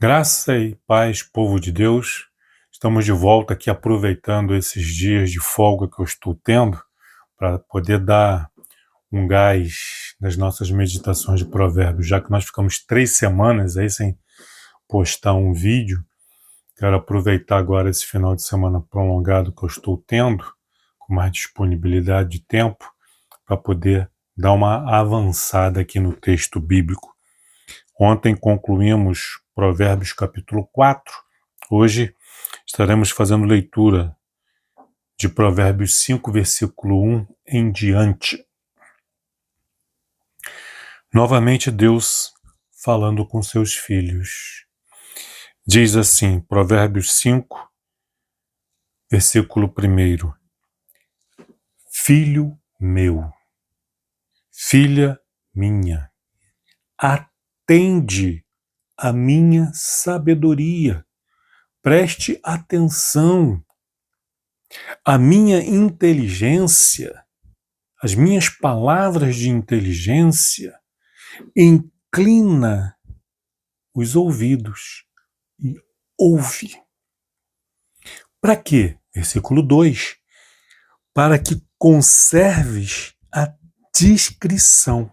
Graça e paz, povo de Deus. Estamos de volta aqui aproveitando esses dias de folga que eu estou tendo para poder dar um gás nas nossas meditações de provérbios, já que nós ficamos 3 semanas aí sem postar um vídeo. Quero aproveitar agora esse final de semana prolongado que eu estou tendo, com mais disponibilidade de tempo, para poder dar uma avançada aqui no texto bíblico. Ontem concluímos Provérbios capítulo 4. Hoje estaremos fazendo leitura de Provérbios 5, versículo 1 em diante. Novamente Deus falando com seus filhos. Diz assim, Provérbios 5, versículo 1. Filho meu, filha minha, atende a minha sabedoria. Preste atenção. A minha inteligência, as minhas palavras de inteligência, inclina os ouvidos e ouve. Para quê? Versículo 2. Para que conserves a discrição.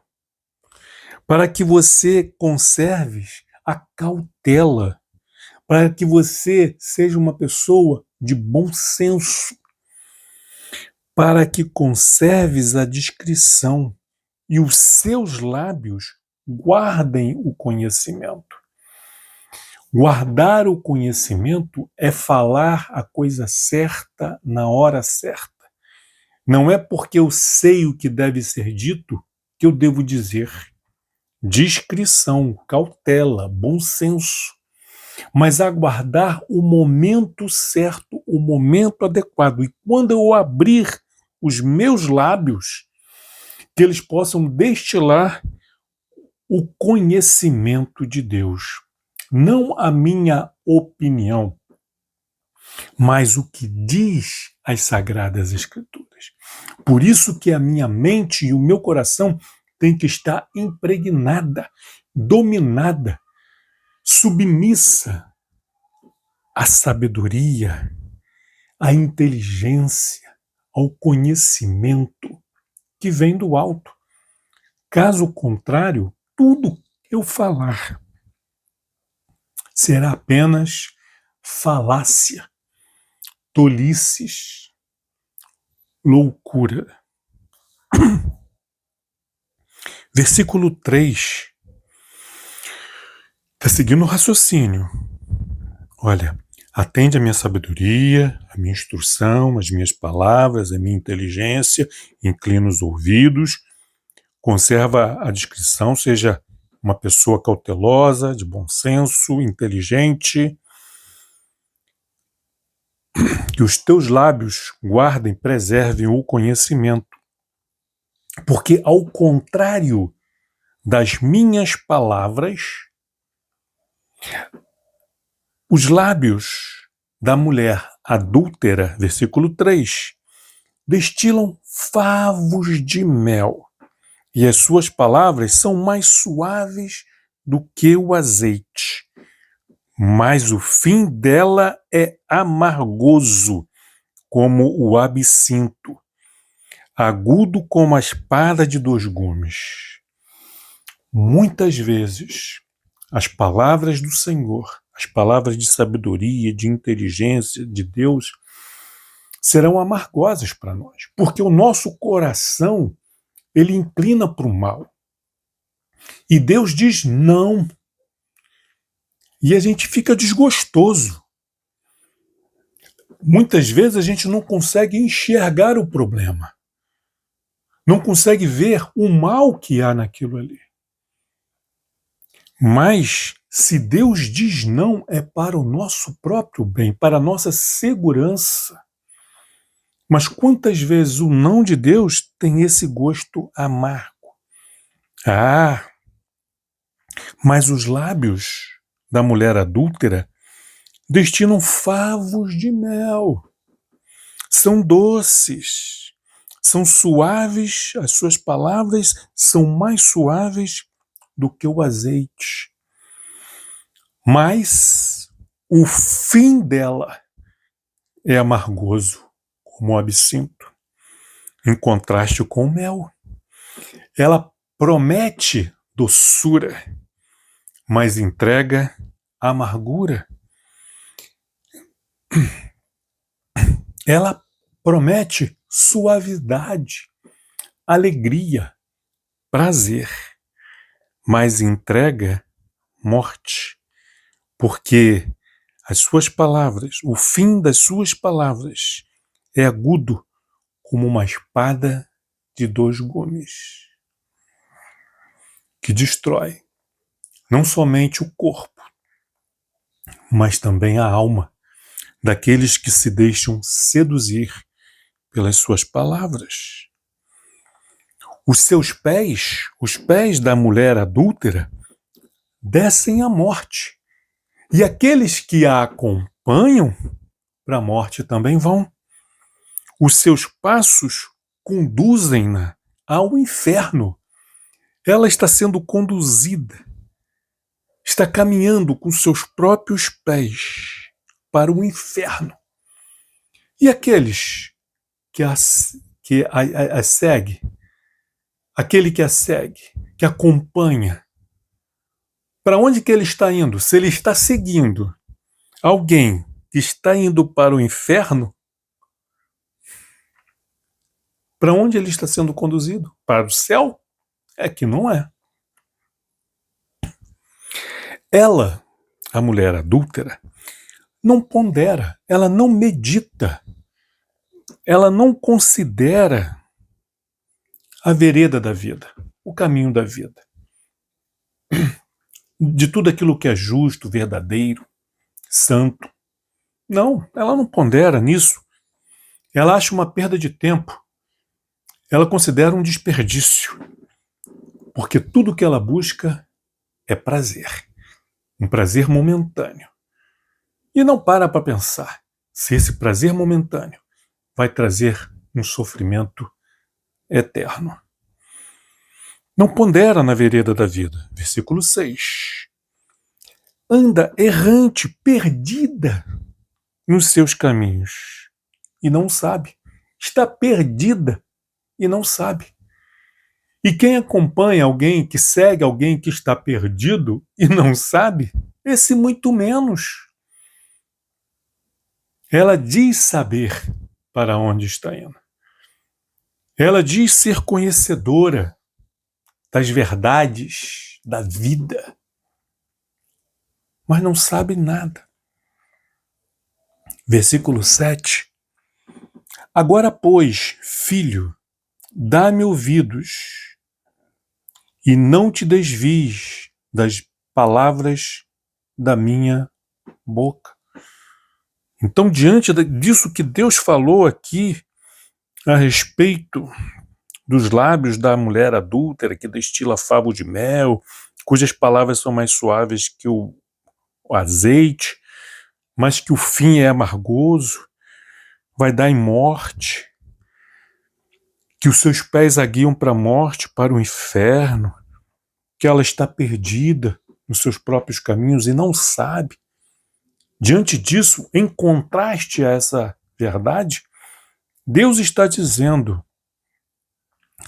Para que você conserves a cautela. Para que você seja uma pessoa de bom senso. Para que conserves a discrição e os seus lábios guardem o conhecimento. Guardar o conhecimento é falar a coisa certa na hora certa. Não é porque eu sei o que deve ser dito que eu devo dizer. Discrição, cautela, bom senso. Mas aguardar o momento certo, o momento adequado. E quando eu abrir os meus lábios, que eles possam destilar o conhecimento de Deus. Não a minha opinião, mas o que diz as Sagradas Escrituras. Por isso que a minha mente e o meu coração têm que estar impregnada, dominada, submissa à sabedoria, à inteligência, ao conhecimento que vem do alto. Caso contrário, tudo que eu falar será apenas falácia, tolices, loucura. Versículo 3. Está seguindo o raciocínio. Olha, atende a minha sabedoria, a minha instrução, as minhas palavras, a minha inteligência, inclina os ouvidos, conserva a discrição, seja uma pessoa cautelosa, de bom senso, inteligente. Que os teus lábios guardem, preservem o conhecimento. Porque, ao contrário das minhas palavras, os lábios da mulher adúltera, versículo 3, destilam favos de mel, e as suas palavras são mais suaves do que o azeite. Mas o fim dela é amargoso, como o absinto, agudo como a espada de 2 gumes. Muitas vezes, as palavras do Senhor, as palavras de sabedoria, de inteligência de Deus, serão amargosas para nós, porque o nosso coração, ele inclina para o mal. E Deus diz não. E a gente fica desgostoso. Muitas vezes a gente não consegue enxergar o problema. Não consegue ver o mal que há naquilo ali. Mas, se Deus diz não, é para o nosso próprio bem, para a nossa segurança. Mas quantas vezes o não de Deus tem esse gosto amargo? Mas os lábios da mulher adúltera destinam favos de mel. São doces, são suaves, as suas palavras são mais suaves do que o azeite. Mas o fim dela é amargoso, como o absinto, em contraste com o mel. Ela promete doçura, mas entrega amargura. Ela promete suavidade, alegria, prazer, mas entrega morte, porque as suas palavras, o fim das suas palavras é agudo como uma espada de 2 gumes, que destrói não somente o corpo, mas também a alma daqueles que se deixam seduzir pelas suas palavras. Os seus pés, os pés da mulher adúltera, descem à morte, e aqueles que a acompanham para a morte também vão. Os seus passos conduzem-na ao inferno. Ela está sendo conduzida, está caminhando com seus próprios pés para o inferno. E aqueles que a segue, aquele que a segue, que acompanha, para onde que ele está indo? Se ele está seguindo alguém que está indo para o inferno, para onde ele está sendo conduzido? Para o céu? É que não é. Ela, a mulher adúltera, não pondera, ela não medita, ela não considera a vereda da vida, o caminho da vida, de tudo aquilo que é justo, verdadeiro, santo. Não, ela não pondera nisso. Ela acha uma perda de tempo. Ela considera um desperdício, porque tudo que ela busca é prazer, um prazer momentâneo. E não para pensar se esse prazer momentâneo vai trazer um sofrimento eterno. Não pondera na vereda da vida. Versículo 6. Anda errante, perdida nos seus caminhos e não sabe. Está perdida e não sabe. E quem acompanha alguém, que segue alguém que está perdido e não sabe, esse muito menos. Ela diz saber para onde está indo. Ela diz ser conhecedora das verdades da vida, mas não sabe nada. Versículo 7. Agora, pois, filho, dá-me ouvidos e não te desvies das palavras da minha boca. Então, diante disso que Deus falou aqui a respeito dos lábios da mulher adúltera que destila favo de mel, cujas palavras são mais suaves que o azeite, mas que o fim é amargoso, vai dar em morte, que os seus pés a guiam para a morte, para o inferno, que ela está perdida nos seus próprios caminhos e não sabe. Diante disso, em contraste a essa verdade, Deus está dizendo: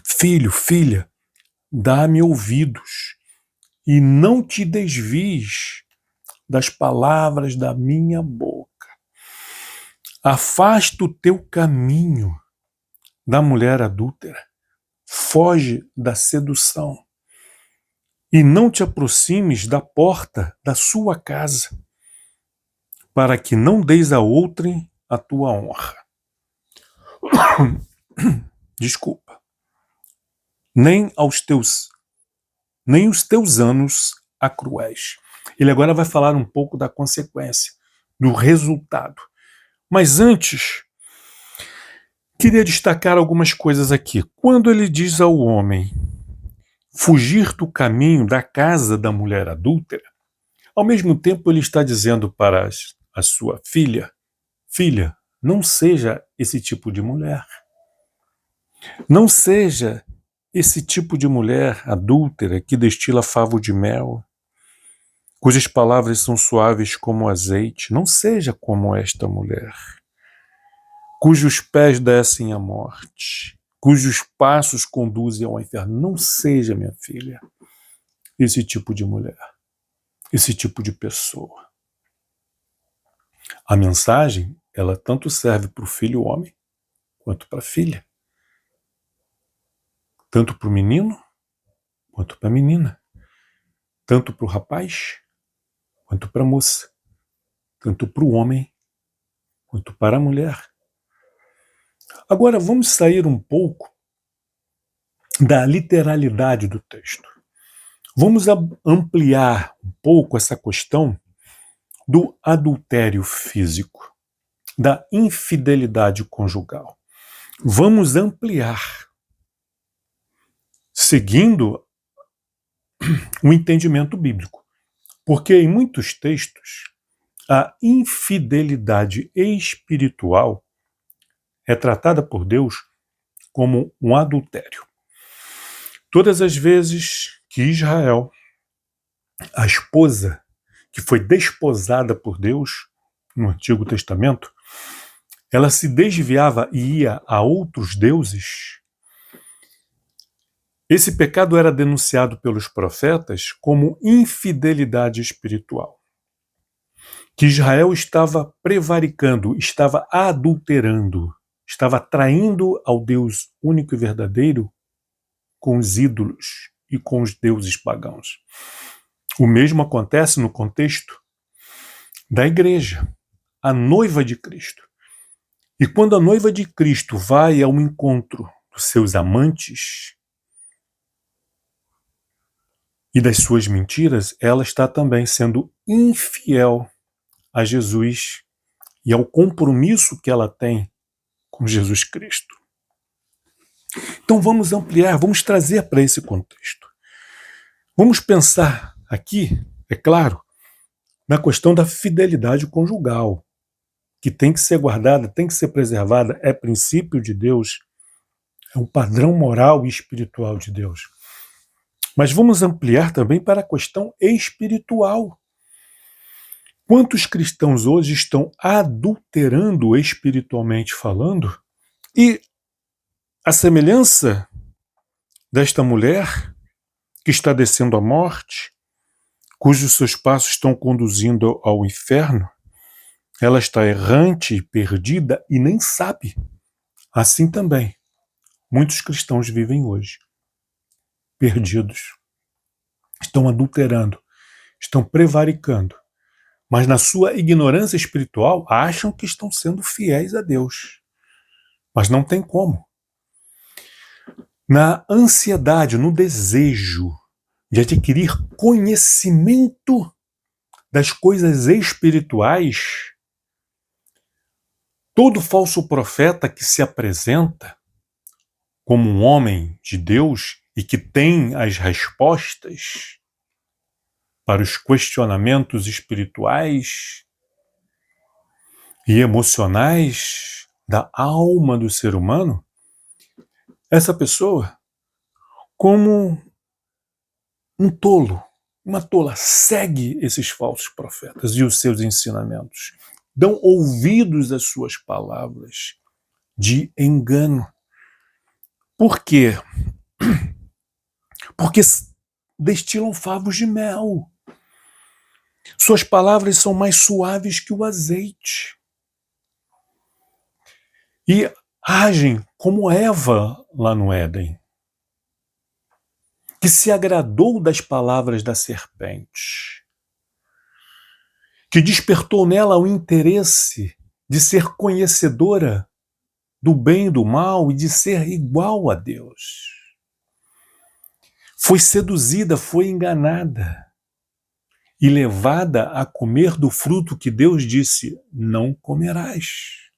filho, filha, dá-me ouvidos e não te desvies das palavras da minha boca. Afasta o teu caminho da mulher adúltera, foge da sedução e não te aproximes da porta da sua casa, para que não deis a outrem a tua honra. Desculpa. Nem os teus anos a cruéis. Ele agora vai falar um pouco da consequência, do resultado. Mas antes, queria destacar algumas coisas aqui. Quando ele diz ao homem fugir do caminho da casa da mulher adúltera, ao mesmo tempo ele está dizendo para a sua filha, filha, não seja esse tipo de mulher. Não seja esse tipo de mulher adúltera que destila favo de mel. cujas palavras são suaves como azeite, não seja como esta mulher, cujos pés descem à morte, cujos passos conduzem ao inferno. Não seja, minha filha, esse tipo de mulher, esse tipo de pessoa. A mensagem, ela tanto serve para o filho homem, quanto para a filha. Tanto para o menino, quanto para a menina. Tanto para o rapaz, quanto para a moça. Tanto para o homem, quanto para a mulher. Agora, vamos sair um pouco da literalidade do texto. Vamos ampliar um pouco essa questão do adultério físico, da infidelidade conjugal. Vamos ampliar, seguindo o entendimento bíblico. Porque em muitos textos, a infidelidade espiritual é tratada por Deus como um adultério. Todas as vezes que Israel, a esposa que foi desposada por Deus no Antigo Testamento, ela se desviava e ia a outros deuses, esse pecado era denunciado pelos profetas como infidelidade espiritual. Que Israel estava prevaricando, estava adulterando, estava traindo ao Deus único e verdadeiro com os ídolos e com os deuses pagãos. O mesmo acontece no contexto da igreja, a noiva de Cristo. E quando a noiva de Cristo vai ao encontro dos seus amantes e das suas mentiras, ela está também sendo infiel a Jesus e ao compromisso que ela tem com Jesus Cristo. Então vamos ampliar, vamos trazer para esse contexto. Vamos pensar aqui, é claro, na questão da fidelidade conjugal, que tem que ser guardada, tem que ser preservada, é princípio de Deus, é um padrão moral e espiritual de Deus. Mas vamos ampliar também para a questão espiritual. Quantos cristãos hoje estão adulterando espiritualmente falando? E a semelhança desta mulher que está descendo à morte, cujos seus passos estão conduzindo ao inferno, ela está errante e perdida e nem sabe. Assim também, muitos cristãos vivem hoje, perdidos, estão adulterando, estão prevaricando, mas na sua ignorância espiritual acham que estão sendo fiéis a Deus. Mas não tem como. Na ansiedade, no desejo de adquirir conhecimento das coisas espirituais, todo falso profeta que se apresenta como um homem de Deus e que tem as respostas para os questionamentos espirituais e emocionais da alma do ser humano, essa pessoa, como um tolo, uma tola, segue esses falsos profetas e os seus ensinamentos. Dão ouvidos às suas palavras de engano. Por quê? Porque destilam favos de mel. Suas palavras são mais suaves que o azeite. E agem como Eva lá no Éden, que se agradou das palavras da serpente, que despertou nela o interesse de ser conhecedora do bem e do mal e de ser igual a Deus. Foi seduzida, foi enganada e levada a comer do fruto que Deus disse: não comerás.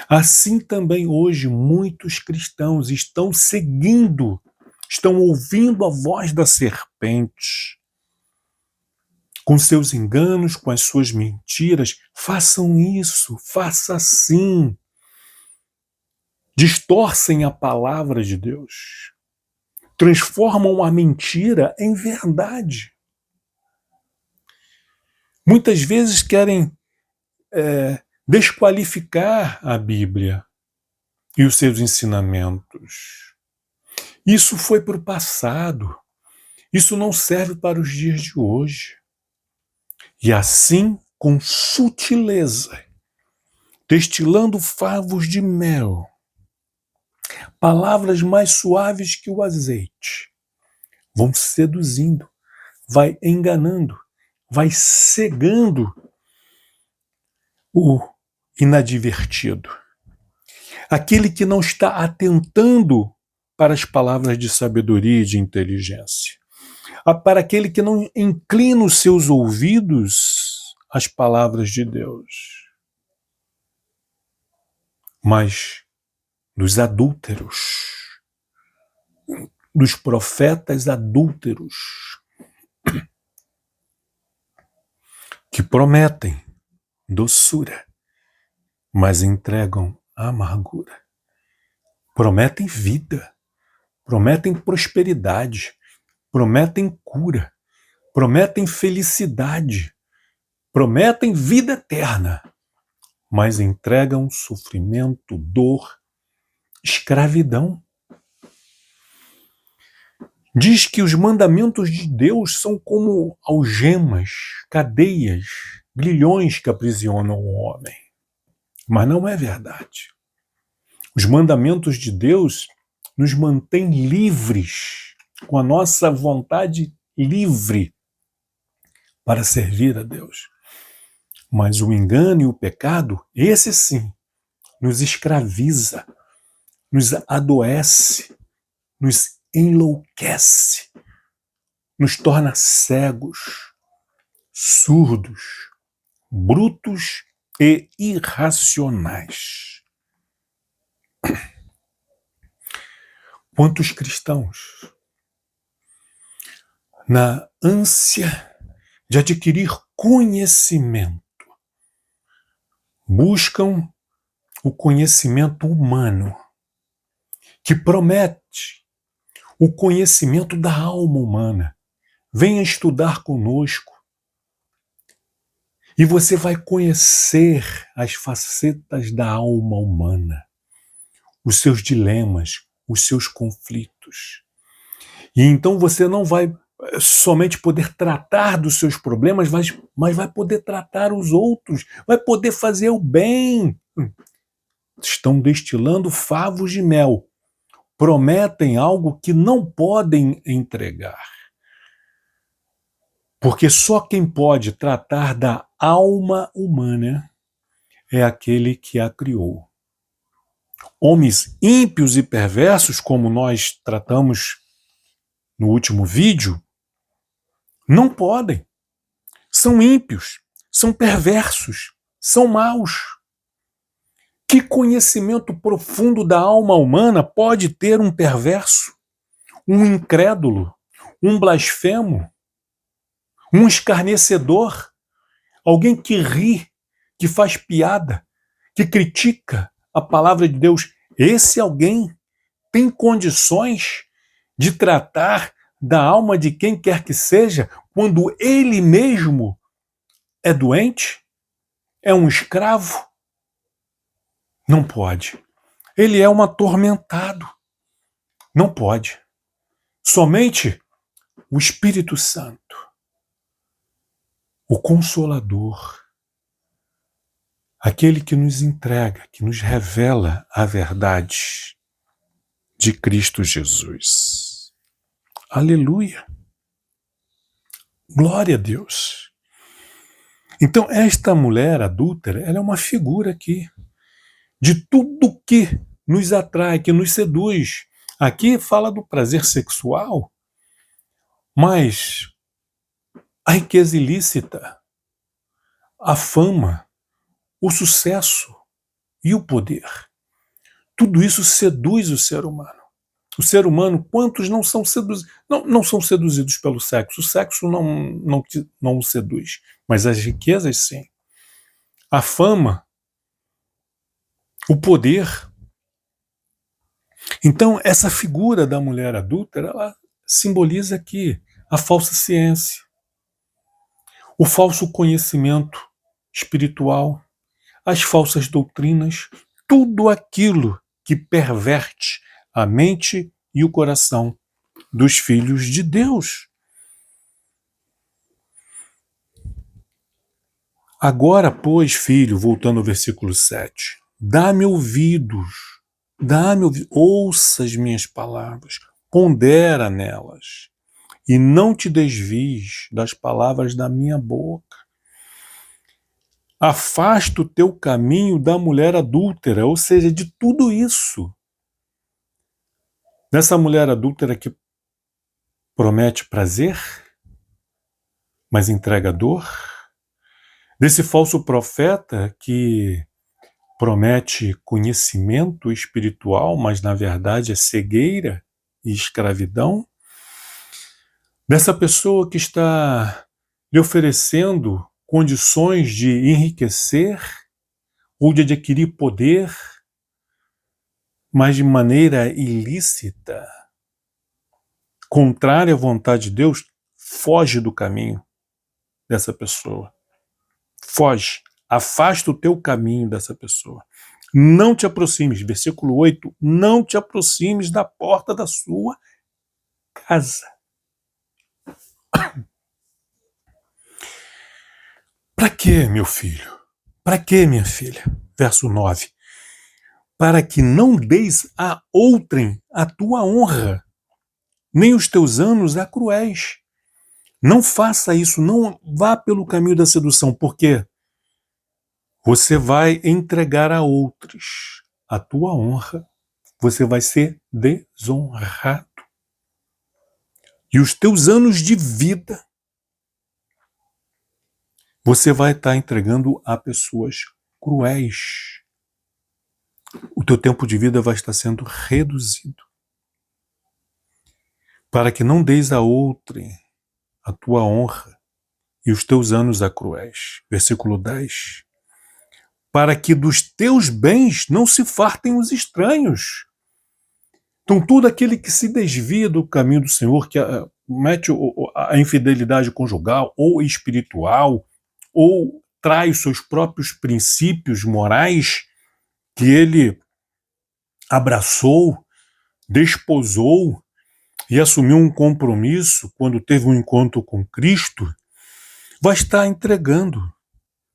Assim também hoje muitos cristãos estão seguindo, estão ouvindo a voz da serpente, com seus enganos, com as suas mentiras. Façam isso, faça assim. Distorcem a palavra de Deus. Transformam a mentira em verdade. Muitas vezes querem desqualificar a Bíblia e os seus ensinamentos. Isso foi para o passado. Isso não serve para os dias de hoje. E assim, com sutileza, destilando favos de mel, palavras mais suaves que o azeite, vão seduzindo, vai enganando, vai cegando o inadvertido. Aquele que não está atentando para as palavras de sabedoria e de inteligência. Para aquele que não inclina os seus ouvidos às palavras de Deus. Mas dos adúlteros, dos profetas adúlteros, que prometem doçura, mas entregam amargura. Prometem vida, prometem prosperidade, prometem cura, prometem felicidade, prometem vida eterna, mas entregam sofrimento, dor, escravidão. Diz que os mandamentos de Deus são como algemas, cadeias, grilhões que aprisionam o homem. Mas não é verdade. Os mandamentos de Deus nos mantêm livres, com a nossa vontade livre para servir a Deus. Mas o engano e o pecado, esse sim, nos escraviza, nos adoece, nos enlouquece, nos torna cegos, surdos, brutos e irracionais. Quantos cristãos, na ânsia de adquirir conhecimento, buscam o conhecimento humano, que promete o conhecimento da alma humana. Venha estudar conosco e você vai conhecer as facetas da alma humana, os seus dilemas, os seus conflitos. E então você não vai somente poder tratar dos seus problemas, mas vai poder tratar os outros, vai poder fazer o bem. Estão destilando favos de mel. Prometem algo que não podem entregar. Porque só quem pode tratar da alma humana é aquele que a criou. Homens ímpios e perversos, como nós tratamos no último vídeo, não podem. São ímpios, são perversos, são maus. Que conhecimento profundo da alma humana pode ter um perverso, um incrédulo, um blasfemo, um escarnecedor, alguém que ri, que faz piada, que critica a palavra de Deus? Esse alguém tem condições de tratar da alma de quem quer que seja quando ele mesmo é doente? É um escravo? Não pode. Ele é um atormentado. Não pode. Somente o Espírito Santo, o Consolador, aquele que nos entrega, que nos revela a verdade de Cristo Jesus. Aleluia! Glória a Deus! Então, esta mulher adúltera, ela é uma figura aqui de tudo que nos atrai, que nos seduz. Aqui fala do prazer sexual, mas a riqueza ilícita, a fama, o sucesso e o poder, tudo isso seduz o ser humano. O ser humano, quantos não são seduzidos? Não são seduzidos pelo sexo. O sexo não o seduz, mas as riquezas sim. A fama, o poder. Então, essa figura da mulher adúltera, ela simboliza aqui a falsa ciência. o falso conhecimento espiritual, as falsas doutrinas, tudo aquilo que perverte a mente e o coração dos filhos de Deus. Agora, pois, filho, voltando ao versículo 7, dá-me ouvidos, ouça as minhas palavras, pondera nelas, e não te desvies das palavras da minha boca. Afasta o teu caminho da mulher adúltera, ou seja, de tudo isso. Dessa mulher adúltera que promete prazer, mas entrega dor. Desse falso profeta que promete conhecimento espiritual, mas na verdade é cegueira e escravidão. Dessa pessoa que está lhe oferecendo condições de enriquecer ou de adquirir poder, mas de maneira ilícita, contrária à vontade de Deus. Foge do caminho dessa pessoa. Foge. Afasta o teu caminho dessa pessoa. Não te aproximes, versículo 8, não te aproximes da porta da sua casa. Para quê, meu filho? Para quê, minha filha? Verso 9. Para que não deis a outrem a tua honra, nem os teus anos a cruéis. Não faça isso, não vá pelo caminho da sedução, porque você vai entregar a outros a tua honra, você vai ser desonrado. E os teus anos de vida você vai estar entregando a pessoas cruéis. O teu tempo de vida vai estar sendo reduzido. Para que não deis a outrem a tua honra e os teus anos a cruéis. Versículo 10. Para que dos teus bens não se fartem os estranhos. Então, todo aquele que se desvia do caminho do Senhor, que mete a infidelidade conjugal ou espiritual, ou traz seus próprios princípios morais que ele abraçou, desposou e assumiu um compromisso quando teve um encontro com Cristo, vai estar entregando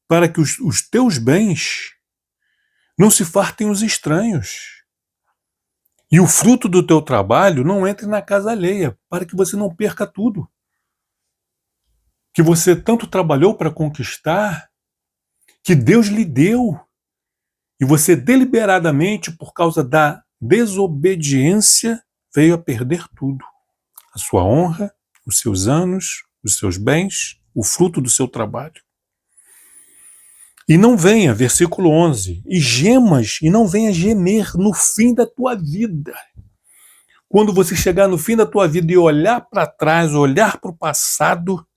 para que os teus bens não se fartem os estranhos. E o fruto do teu trabalho não entre na casa alheia, para que você não perca tudo. Que você tanto trabalhou para conquistar, que Deus lhe deu, e você deliberadamente, por causa da desobediência, veio a perder tudo. A sua honra, os seus anos, os seus bens, o fruto do seu trabalho. E não venha, versículo 11, e gemas, e não venha gemer no fim da tua vida. Quando você chegar no fim da tua vida e olhar para trás, olhar para o passado,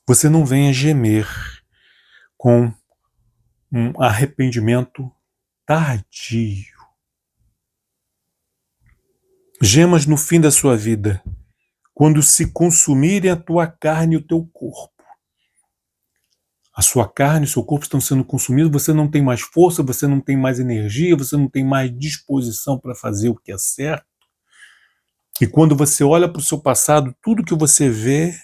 você não venha gemer com um arrependimento tardio. Gemas no fim da sua vida, quando se consumirem a tua carne e o teu corpo. A sua carne e o seu corpo estão sendo consumidos, você não tem mais força, você não tem mais energia, você não tem mais disposição para fazer o que é certo. E quando você olha para o seu passado, tudo que você vê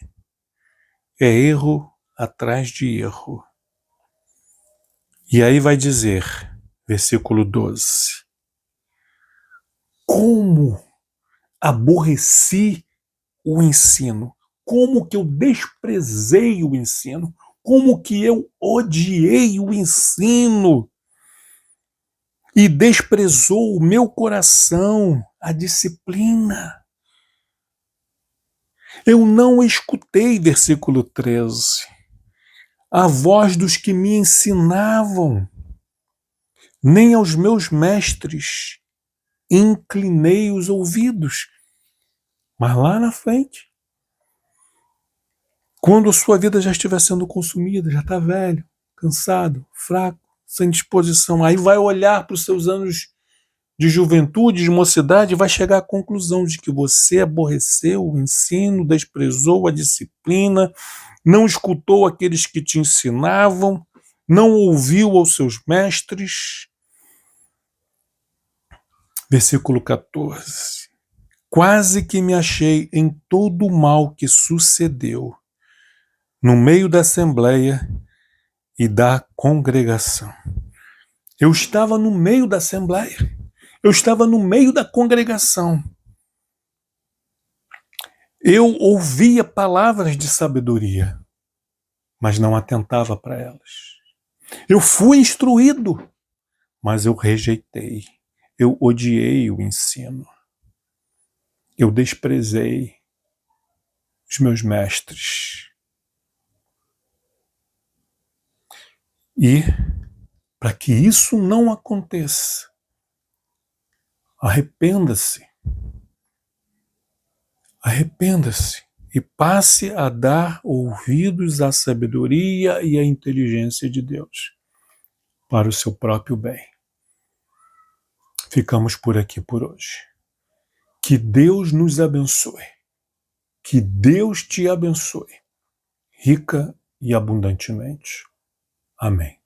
é erro atrás de erro. E aí vai dizer, versículo 12, como aborreci o ensino, como que eu desprezei o ensino, como que eu odiei o ensino e desprezou o meu coração a disciplina. Eu não escutei, versículo 13, a voz dos que me ensinavam, nem aos meus mestres inclinei os ouvidos. Mas lá na frente, quando a sua vida já estiver sendo consumida, já está velho, cansado, fraco, sem disposição, aí vai olhar para os seus anos de juventude, de mocidade, vai chegar à conclusão de que você aborreceu o ensino, desprezou a disciplina, não escutou aqueles que te ensinavam, não ouviu aos seus mestres. Versículo 14. Quase que me achei em todo o mal que sucedeu no meio da assembleia e da congregação. Eu estava no meio da assembleia, eu estava no meio da congregação. Eu ouvia palavras de sabedoria, mas não atentava para elas. Eu fui instruído, mas eu rejeitei. Eu odiei o ensino. Eu desprezei os meus mestres. E, para que isso não aconteça, arrependa-se. Arrependa-se e passe a dar ouvidos à sabedoria e à inteligência de Deus para o seu próprio bem. Ficamos por aqui por hoje. Que Deus nos abençoe. Que Deus te abençoe, rica e abundantemente. Amém.